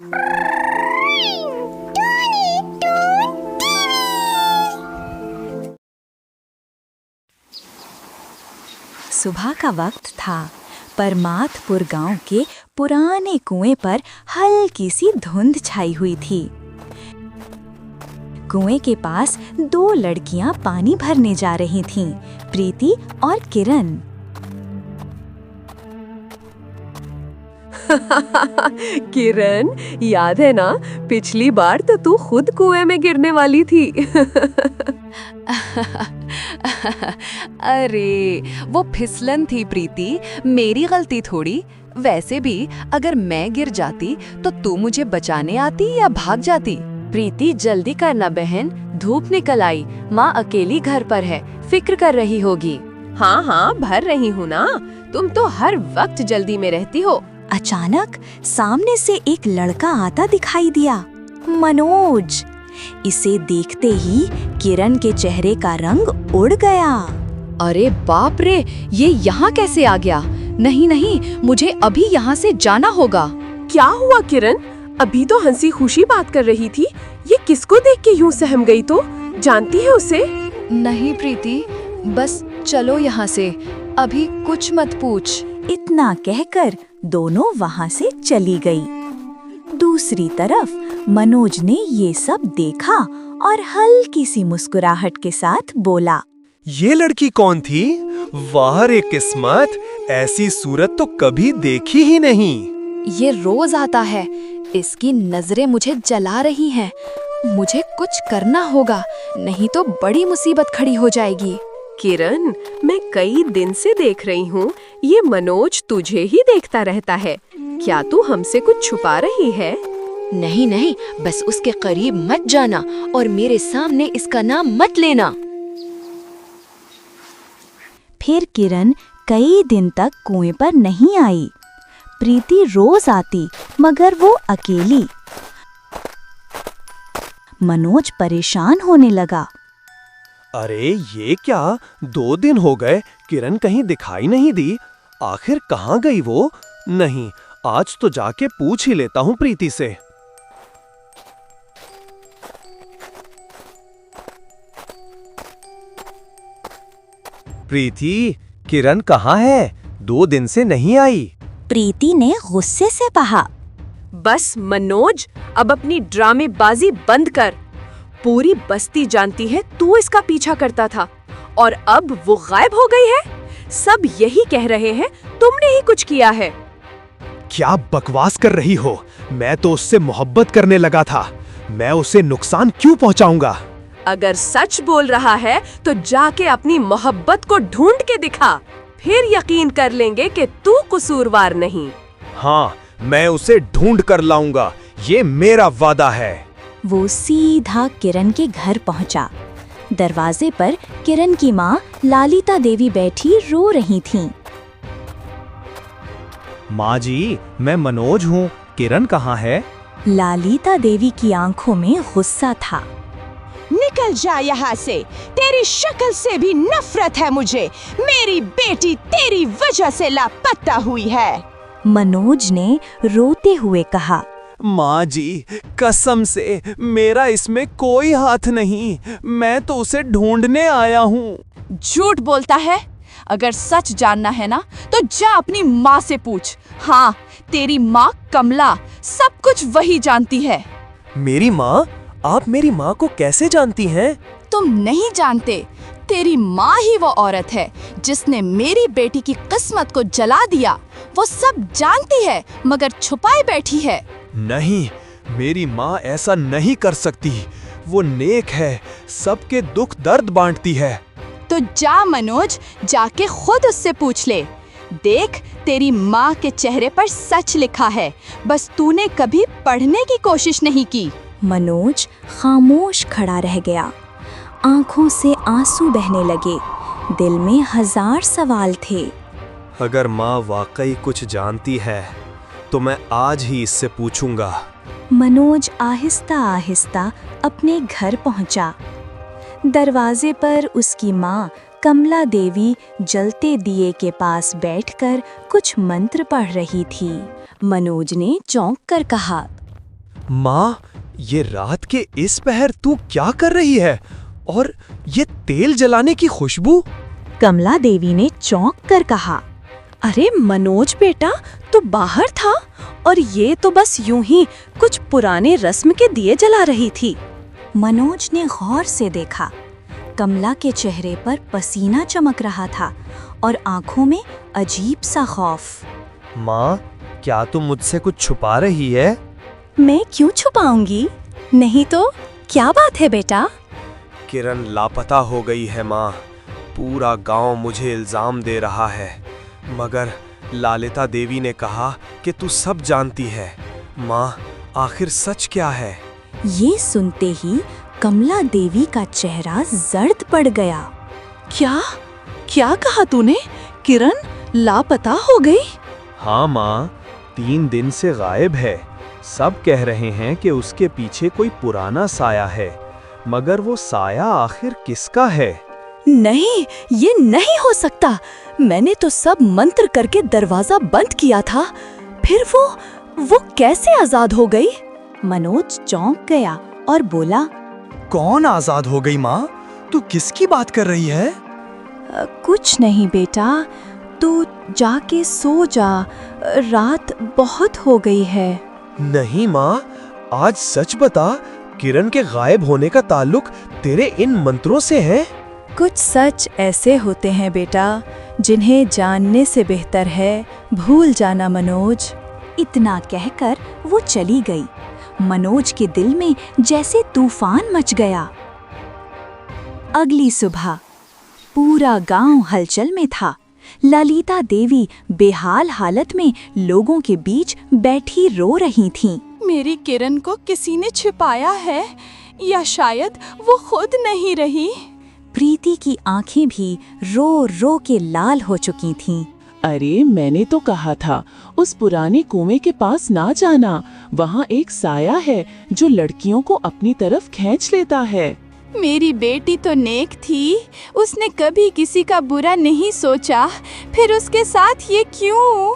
सुबह का वक्त था। परमातपुर गांव के पुराने कुएं पर हल्की सी धुंध छाई हुई थी। कुएं के पास दो लड़कियां पानी भरने जा रही थीं, प्रीति और किरण। किरण, याद है ना, पिछली बार तो तू खुद कुएं में गिरने वाली थी। अरे वो फिसलन थी प्रीति, मेरी गलती थोड़ी। वैसे भी अगर मैं गिर जाती तो तू मुझे बचाने आती या भाग जाती। प्रीति, जल्दी करना बहन, धूप निकल आई। माँ अकेली घर पर है, फिक्र कर रही होगी। हाँ हाँ, भर रही हूँ ना, तुम तो हर वक्त जल्दी में रहती हो। अचानक सामने से एक लड़का आता दिखाई दिया, मनोज। इसे देखते ही किरण के चेहरे का रंग उड़ गया। अरे बाप रे, ये यहाँ कैसे आ गया? नहीं नहीं, मुझे अभी यहाँ से जाना होगा। क्या हुआ किरण? अभी तो हंसी खुशी बात कर रही थी, ये किसको देख के यूं सहम गई? तो जानती है उसे? नहीं प्रीति, बस चलो यहाँ से, अभी कुछ मत पूछ। इतना कहकर दोनों वहां से चली गई। दूसरी तरफ मनोज ने ये सब देखा और हल्की सी मुस्कुराहट के साथ बोला, ये लड़की कौन थी? वाह रे किस्मत, ऐसी सूरत तो कभी देखी ही नहीं। ये रोज आता है, इसकी नजरें मुझे जला रही हैं। मुझे कुछ करना होगा, नहीं तो बड़ी मुसीबत खड़ी हो जाएगी। किरण, मैं कई दिन से देख रही हूँ, ये मनोज तुझे ही देखता रहता है। क्या तू हमसे कुछ छुपा रही है? नहीं नहीं, बस उसके करीब मत जाना और मेरे सामने इसका नाम मत लेना। फिर किरण कई दिन तक कुएं पर नहीं आई। प्रीति रोज आती, मगर वो अकेली। मनोज परेशान होने लगा। अरे ये क्या, 2 दिन हो गए, किरण कहीं दिखाई नहीं दी। आखिर कहाँ गई वो? नहीं, आज तो जाके पूछ ही लेता हूँ प्रीति से। प्रीति, किरण कहाँ है? 2 दिन से नहीं आई। प्रीति ने गुस्से से कहा, बस मनोज, अब अपनी ड्रामेबाजी बंद कर। पूरी बस्ती जानती है तू इसका पीछा करता था और अब वो गायब हो गई है। सब यही कह रहे हैं तुमने ही कुछ किया है। क्या बकवास कर रही हो? मैं तो उससे मोहब्बत करने लगा था। मैं उसे नुकसान क्यों पहुंचाऊंगा? अगर सच बोल रहा है तो जाके अपनी मोहब्बत को ढूंढ के दिखा, फिर यकीन कर लेंगे कि तू कसूरवार नहीं। हाँ, मैं उसे ढूंढ कर लाऊंगा, ये मेरा वादा है। वो सीधा किरण के घर पहुंचा। दरवाजे पर किरण की माँ लालिता देवी बैठी रो रही थीं। माँ जी, मैं मनोज हूँ, किरण कहाँ है? लालिता देवी की आंखों में गुस्सा था। निकल जा यहाँ से, तेरी शक्ल से भी नफरत है मुझे। मेरी बेटी तेरी वजह से लापता हुई है। मनोज ने रोते हुए कहा, माँ जी, कसम से मेरा इसमें कोई हाथ नहीं। मैं तो उसे ढूंढने आया हूँ। झूठ बोलता है। अगर सच जानना है ना तो जा अपनी माँ से पूछ। हाँ, तेरी माँ कमला सब कुछ वही जानती है। मेरी माँ? आप मेरी माँ को कैसे जानती हैं? तुम नहीं जानते, तेरी माँ ही वो औरत है जिसने मेरी बेटी की किस्मत को जला दिया। वो सब जानती है मगर छुपाए बैठी है। नहीं, मेरी माँ ऐसा नहीं कर सकती। वो नेक है, सबके दुख दर्द बांटती है। तो जा मनोज, जाके खुद उससे पूछ ले। देख, तेरी माँ के चेहरे पर सच लिखा है, बस तूने कभी पढ़ने की कोशिश नहीं की। मनोज खामोश खड़ा रह गया। आंखों से आंसू बहने लगे, दिल में 1000 सवाल थे। अगर माँ वाकई कुछ जानती है तो मैं आज ही इससे पूछूंगा। मनोज आहिस्ता आहिस्ता अपने घर पहुंचा। दरवाजे पर उसकी माँ कमला देवी जलते दिए के पास बैठकर कुछ मंत्र पढ़ रही थी। मनोज ने चौंक कर कहा, माँ, ये रात के इस पहर तू क्या कर रही है? और ये तेल जलाने की खुशबू? कमला देवी ने चौंक कर कहा। अरे मनोज बेटा, तू बाहर था और ये तो बस यूं ही कुछ पुराने रस्म के दिए जला रही थी। मनोज ने गौर से देखा। कमला के चेहरे पर पसीना चमक रहा था और आंखों में अजीब सा खौफ। माँ, क्या तुम मुझसे कुछ छुपा रही है? मैं क्यों छुपाऊंगी? नहीं तो क्या बात है बेटा? किरण लापता हो गई है माँ। पूरा गांव मुझे इल्जाम दे रहा है, मगर ललिता देवी ने कहा कि तू सब जानती है। माँ, आखिर सच क्या है? ये सुनते ही कमला देवी का चेहरा जर्द पड़ गया। क्या क्या कहा तूने? किरण लापता हो गई? हाँ माँ, 3 दिन से गायब है। सब कह रहे हैं कि उसके पीछे कोई पुराना साया है, मगर वो साया आखिर किसका है? नहीं, ये नहीं हो सकता। मैंने तो सब मंत्र करके दरवाजा बंद किया था। फिर वो कैसे आजाद हो गई? मनोज चौंक गया और बोला, कौन आजाद हो गई माँ? तू किसकी बात कर रही है? कुछ नहीं बेटा, तू जाके सो जा। रात बहुत हो गई है। नहीं माँ, आज सच बता, किरण के गायब होने का ताल्लुक तेरे इन मंत्रों से है? कुछ सच ऐसे होते हैं बेटा, जिन्हें जानने से बेहतर है भूल जाना मनोज। इतना कहकर वो चली गई। मनोज के दिल में जैसे तूफान मच गया। अगली सुबह पूरा गांव हलचल में था। ललिता देवी बेहाल हालत में लोगों के बीच बैठी रो रही थीं। मेरी किरण को किसी ने छिपाया है, या शायद वो खुद नहीं रही। प्रीति की आंखें भी रो रो के लाल हो चुकी थीं। अरे मैंने तो कहा था उस पुराने कुएं के पास ना जाना। वहाँ एक साया है जो लड़कियों को अपनी तरफ खींच लेता है। मेरी बेटी तो नेक थी, उसने कभी किसी का बुरा नहीं सोचा, फिर उसके साथ ये क्यों?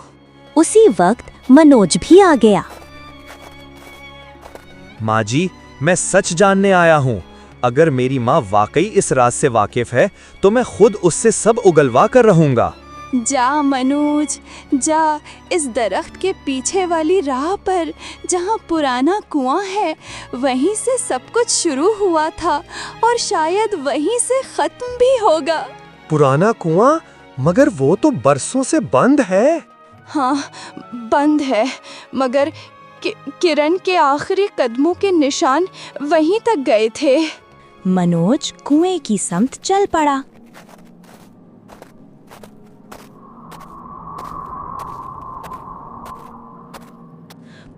उसी वक्त मनोज भी आ गया। माँ जी, मैं सच जानने आया हूँ। अगर मेरी माँ वाकई इस राज से वाकिफ है तो मैं खुद उससे सब उगलवा कर रहूंगा। जा मनोज, जा इस दरख्त के पीछे वाली राह पर, जहाँ पुराना कुआं है। वहीं से सब कुछ शुरू हुआ था और शायद वहीं से खत्म भी होगा। पुराना कुआं? मगर वो तो बरसों से बंद है। हाँ, बंद है, मगर किरण के आखिरी कदमों के निशान वहीं तक गए थे। मनोज कुएं की समत चल पड़ा।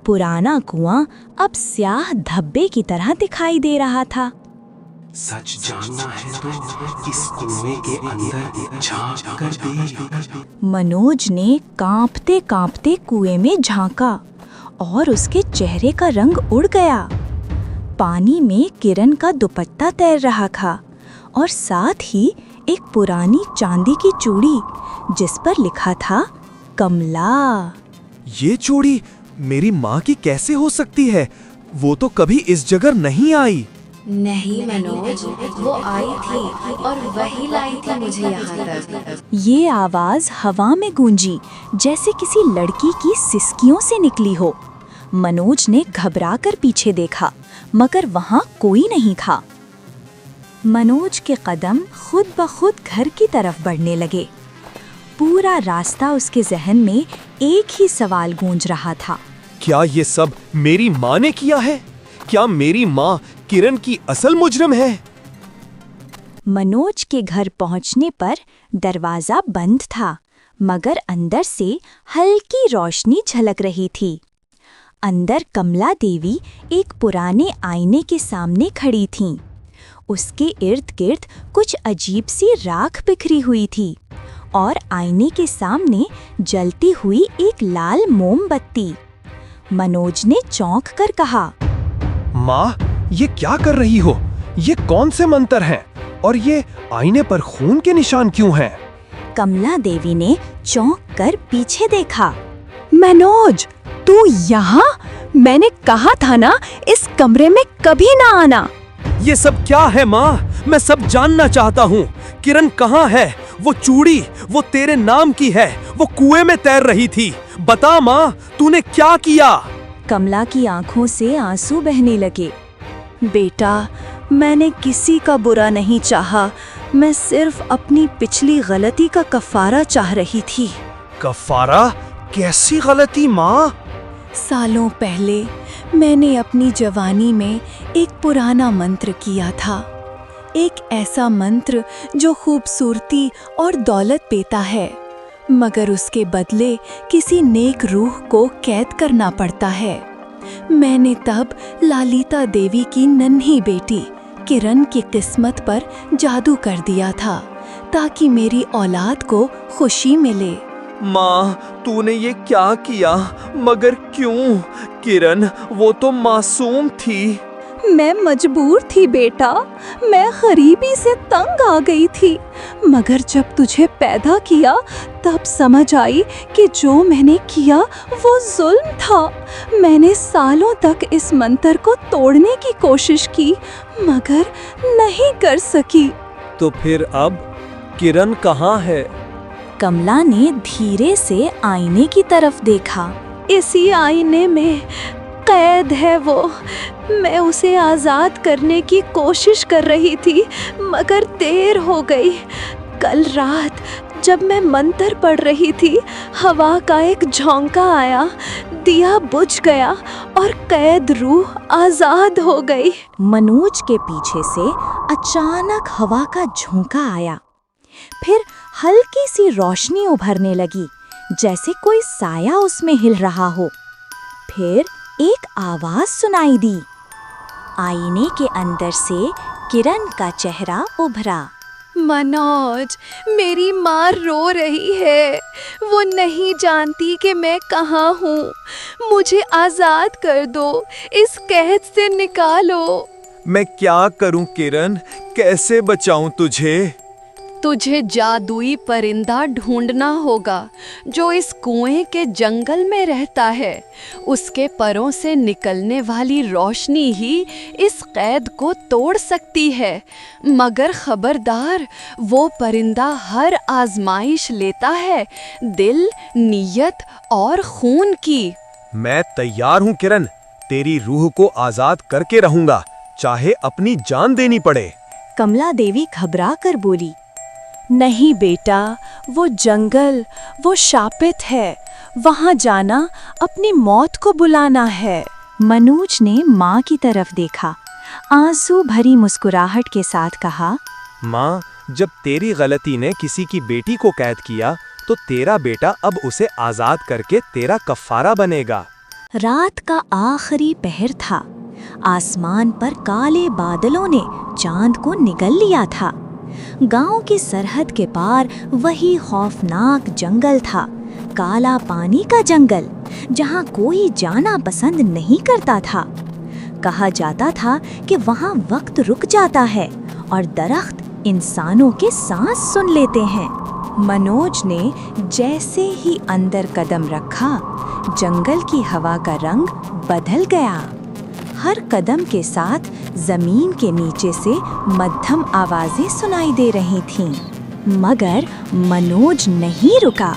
पुराना कुआं अब स्याह धब्बे की तरह दिखाई दे रहा था। सच जानना है तो इस कुएं के अंदर झांक कर देख। मनोज ने कांपते कांपते कुएं में झांका और उसके चेहरे का रंग उड़ गया। पानी में किरण का दुपट्टा तैर रहा था और साथ ही एक पुरानी चांदी की चूड़ी, जिस पर लिखा था कमला। ये चूड़ी मेरी माँ की कैसे हो सकती है? वो तो कभी इस जगह नहीं आई। नहीं मनोज, वो आई थी और वही लाई थी मुझे यहाँ तक। ये आवाज हवा में गूंजी, जैसे किसी लड़की की सिसकियों से निकली हो। मनोज ने घबराकर पीछे देखा, मगर वहाँ कोई नहीं था। मनोज के कदम खुद ब खुद घर की तरफ बढ़ने लगे। पूरा रास्ता उसके जहन में एक ही सवाल गूंज रहा था। क्या ये सब मेरी माँ ने किया है? क्या मेरी माँ किरण की असल मुजरिम है? मनोज के घर पहुंचने पर दरवाजा बंद था, मगर अंदर से हल्की रोशनी झलक रही थी। अंदर कमला देवी एक पुराने आईने के सामने खड़ी थीं। उसके इर्द गिर्द कुछ अजीब सी राख बिखरी हुई थी और आईने के सामने जलती हुई एक लाल मोमबत्ती। मनोज ने चौंक कर कहा, माँ, ये क्या कर रही हो? ये कौन से मंत्र हैं? और ये आईने पर खून के निशान क्यों हैं? कमला देवी ने चौंक कर पीछे देखा। मनोज, तू यहाँ? मैंने कहा था ना, इस कमरे में कभी ना आना। ये सब क्या है माँ? मैं सब जानना चाहता हूँ। किरण कहाँ है? वो चूड़ी, वो तेरे नाम की है, वो कुएं में तैर रही थी। बता माँ, तूने क्या किया? कमला की आंखों से आंसू बहने लगे। बेटा, मैंने किसी का बुरा नहीं चाहा, मैं सिर्फ अपनी पिछली गलती का कफारा चाह रही थी। कफारा? कैसी गलती माँ? सालों पहले मैंने अपनी जवानी में एक पुराना मंत्र किया था, एक ऐसा मंत्र जो खूबसूरती और दौलत देता है, मगर उसके बदले किसी नेक रूह को कैद करना पड़ता है। मैंने तब ललिता देवी की नन्ही बेटी किरण की किस्मत पर जादू कर दिया था, ताकि मेरी औलाद को खुशी मिले। माँ, तूने ये क्या किया? मगर क्यों? किरण वो तो मासूम थी। मैं मजबूर थी बेटा, मैं गरीबी से तंग आ गई थी, मगर जब तुझे पैदा किया तब समझ आई कि जो मैंने किया वो जुल्म था। मैंने सालों तक इस मंत्र को तोड़ने की कोशिश की, मगर नहीं कर सकी। तो फिर अब किरण कहाँ है? कमला ने धीरे से आईने की तरफ देखा। इसी आईने में कैद है वो। मैं उसे आजाद करने की कोशिश कर रही थी, मगर देर हो गई। कल रात जब मैं मंत्र पढ़ रही थी, हवा का एक झोंका आया, दिया बुझ गया और कैद रूह आजाद हो गई। मनोज के पीछे से अचानक हवा का झोंका आया, फिर हल्की सी रोशनी उभरने लगी, जैसे कोई साया उसमें हिल रहा हो। फिर एक आवाज सुनाई दी। आईने के अंदर से किरण का चेहरा उभरा। मनोज, मेरी माँ रो रही है। वो नहीं जानती कि मैं कहाँ हूँ। मुझे आजाद कर दो, इस कैद से निकालो। मैं क्या करूं किरण? कैसे बचाऊं तुझे? तुझे जादुई परिंदा ढूंढना होगा जो इस कुएं के जंगल में रहता है। उसके परों से निकलने वाली रोशनी ही इस कैद को तोड़ सकती है। मगर खबरदार, वो परिंदा हर आजमाइश लेता है, दिल, नीयत और खून की। मैं तैयार हूं किरण, तेरी रूह को आजाद करके रहूंगा, चाहे अपनी जान देनी पड़े। कमला देवी घबरा कर बोली, नहीं बेटा, वो जंगल, वो शापित है। वहाँ जाना अपनी मौत को बुलाना है। मनोज ने माँ की तरफ देखा, आंसू भरी मुस्कुराहट के साथ कहा, माँ, जब तेरी गलती ने किसी की बेटी को कैद किया, तो तेरा बेटा अब उसे आजाद करके तेरा कफारा बनेगा। रात का आखिरी पहर था। आसमान पर काले बादलों ने चांद को निगल लिया था। गांव की सरहद के पार वही खौफनाक जंगल था, काला पानी का जंगल, जहां कोई जाना पसंद नहीं करता था। कहा जाता था कि वहां वक्त रुक जाता है और दरख्त इंसानों के सांस सुन लेते हैं। मनोज ने जैसे ही अंदर कदम रखा, जंगल की हवा का रंग बदल गया। हर कदम के साथ जमीन के नीचे से मध्यम आवाजें सुनाई दे रही थीं, मगर मनोज नहीं रुका।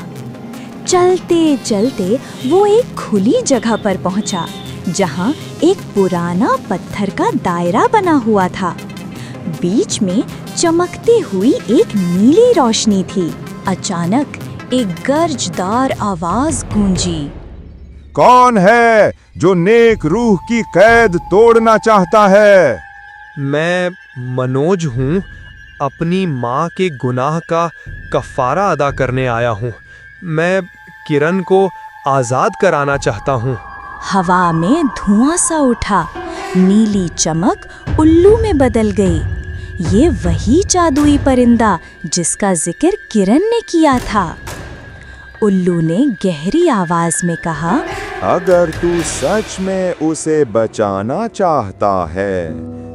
चलते चलते वो एक खुली जगह पर पहुंचा, जहां एक पुराना पत्थर का दायरा बना हुआ था। बीच में चमकती हुई एक नीली रोशनी थी। अचानक एक गर्जदार आवाज गूंजी, कौन है जो नेक रूह की कैद तोड़ना चाहता है? मैं मनोज हूँ, अपनी माँ के गुनाह का कफारा अदा करने आया हूँ। मैं किरण को आजाद कराना चाहता हूँ। हवा में धुआं सा उठा, नीली चमक उल्लू में बदल गई। ये वही जादुई परिंदा जिसका जिक्र किरण ने किया था। उल्लू ने गहरी आवाज में कहा, अगर तू सच में उसे बचाना चाहता है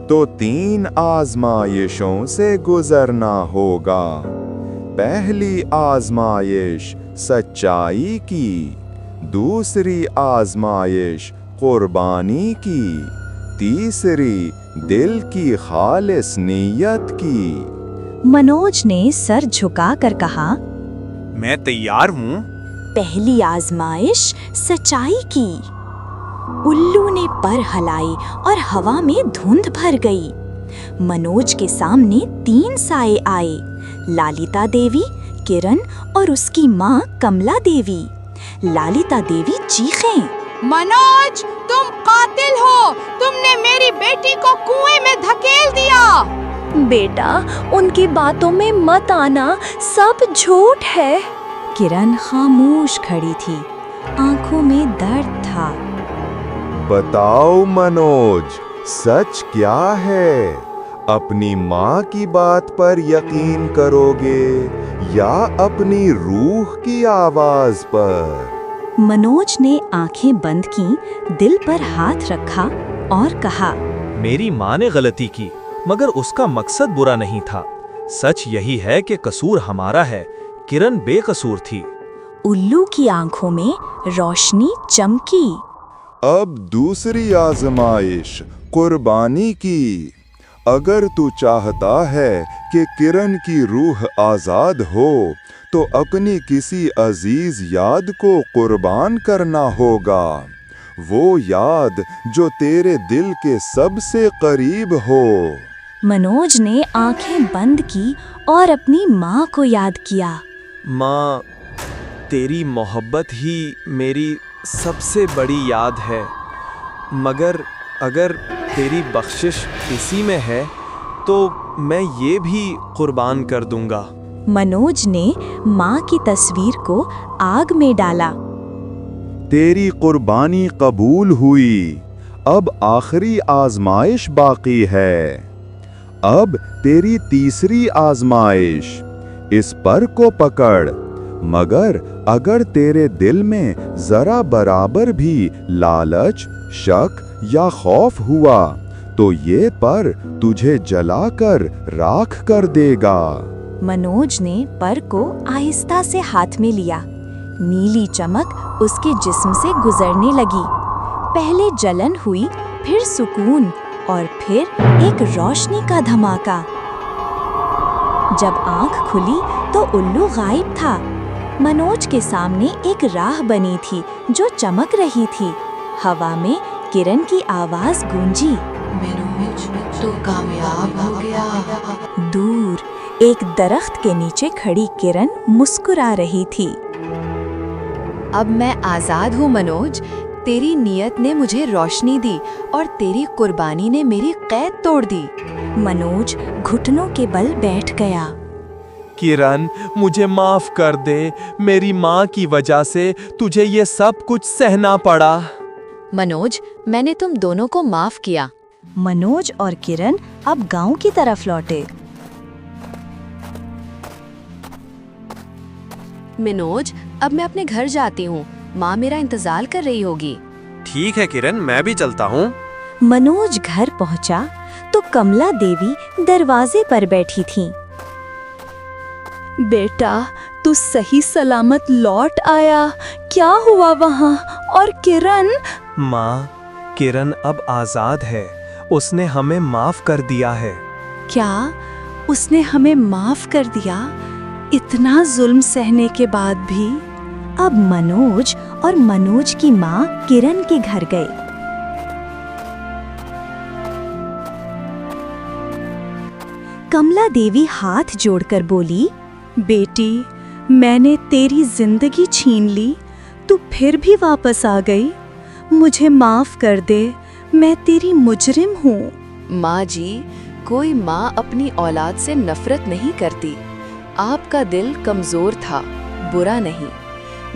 तो 3 आजमाइशों से गुजरना होगा। पहली आजमाइश सच्चाई की, दूसरी आजमाइश कुर्बानी की, तीसरी दिल की खालिस नीयत की। मनोज ने सर झुकाकर कहा, मैं तैयार हूँ। पहली आजमाइश सच्चाई की। उल्लू ने पर हिलाई और हवा में धुंध भर गई। मनोज के सामने 3 साए आए, लालिता देवी, किरण और उसकी माँ कमला देवी। लालिता देवी चीखें, मनोज, तुम कातिल हो! तुमने मेरी बेटी को कुएं में धकेल दिया। बेटा, उनकी बातों में मत आना, सब झूठ है। किरण खामोश खड़ी थी, आंखों में दर्द था। बताओ मनोज, सच क्या है? अपनी माँ की बात पर यकीन करोगे या अपनी रूह की आवाज पर? मनोज ने आंखें बंद की, दिल पर हाथ रखा और कहा, मेरी माँ ने गलती की, मगर उसका मकसद बुरा नहीं था। सच यही है कि कसूर हमारा है, किरण बेकसूर थी। उल्लू की आंखों में रोशनी चमकी। अब दूसरी आजमाइश कुर्बानी की। अगर तू चाहता है कि किरण की रूह आजाद हो तो अपनी किसी अजीज याद को कुर्बान करना होगा, वो याद जो तेरे दिल के सबसे करीब हो। मनोज ने आंखें बंद की और अपनी माँ को याद किया। माँ, तेरी मोहब्बत ही मेरी सबसे बड़ी याद है, मगर अगर तेरी बख्शिश इसी में है तो मैं ये भी कुर्बान कर दूंगा। मनोज ने माँ की तस्वीर को आग में डाला। तेरी कुर्बानी कबूल हुई। अब आखिरी आजमाइश बाकी है। अब तेरी तीसरी आजमाइश। इस पर को पकड़, मगर अगर तेरे दिल में जरा बराबर भी लालच, शक या खौफ हुआ तो ये पर तुझे जलाकर राख कर देगा। मनोज ने पर को आहिस्ता से हाथ में लिया। नीली चमक उसके जिस्म से गुजरने लगी। पहले जलन हुई, फिर सुकून और फिर एक रोशनी का धमाका। जब आंख खुली तो उल्लू गायब था। मनोज के सामने एक राह बनी थी जो चमक रही थी। हवा में किरण की आवाज गूंजी, मनोज तो कामयाब हो गया। दूर एक दरख्त के नीचे खड़ी किरण मुस्कुरा रही थी। अब मैं आजाद हूँ मनोज। तेरी नियत ने मुझे रोशनी दी और तेरी कुर्बानी ने मेरी कैद तोड़ दी। मनोज घुटनों के बल बैठ गया। किरण, मुझे माफ कर दे। मेरी माँ की वजह से तुझे ये सब कुछ सहना पड़ा। मनोज, मैंने तुम दोनों को माफ किया। मनोज और किरण अब गांव की तरफ लौटे। मनोज, अब मैं अपने घर जाती हूँ। माँ मेरा इंतजार कर रही होगी। ठीक है किरण, मैं भी चलता हूँ। मनोज घर पहुँचा तो कमला देवी दरवाजे पर बैठी थीं। बेटा, तू सही सलामत लौट आया। क्या हुआ वहाँ? और किरण? माँ, किरण अब आजाद है। उसने हमें माफ कर दिया है। क्या उसने हमें माफ कर दिया? इतना जुल्म सहने के बाद भी? अब मनोज और मनोज की माँ किरण के घर गए। कमला देवी हाथ जोड़कर बोली, बेटी, मैंने तेरी जिंदगी छीन ली, तू फिर भी वापस आ गई। मुझे माफ कर दे, मैं तेरी मुजरिम हूँ। माँ जी, कोई माँ अपनी औलाद से नफरत नहीं करती। आपका दिल कमजोर था, बुरा नहीं।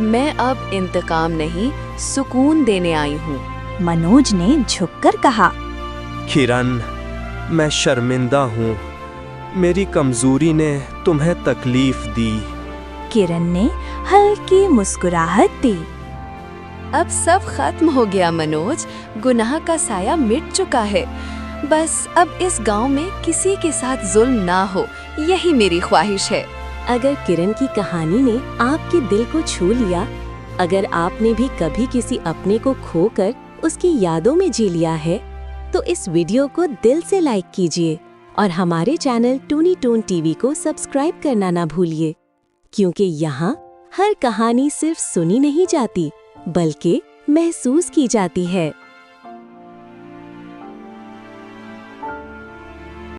मैं अब इंतकाम नहीं, सुकून देने आई हूँ। मनोज ने झुककर कहा, किरण, मैं शर्मिंदा हूँ। मेरी कमजोरी ने तुम्हें तकलीफ दी। किरण ने हल्की मुस्कुराहट दी। अब सब खत्म हो गया मनोज। गुनाह का साया मिट चुका है। बस अब इस गांव में किसी के साथ जुल्म ना हो, यही मेरी ख्वाहिश है। अगर किरण की कहानी ने आपके दिल को छू लिया, अगर आपने भी कभी किसी अपने को खोकर उसकी यादों में जी लिया है, तो इस वीडियो को दिल से लाइक कीजिए और हमारे चैनल टूनी टून टीवी को सब्सक्राइब करना ना भूलिए, क्योंकि यहाँ हर कहानी सिर्फ सुनी नहीं जाती बल्कि महसूस की जाती है।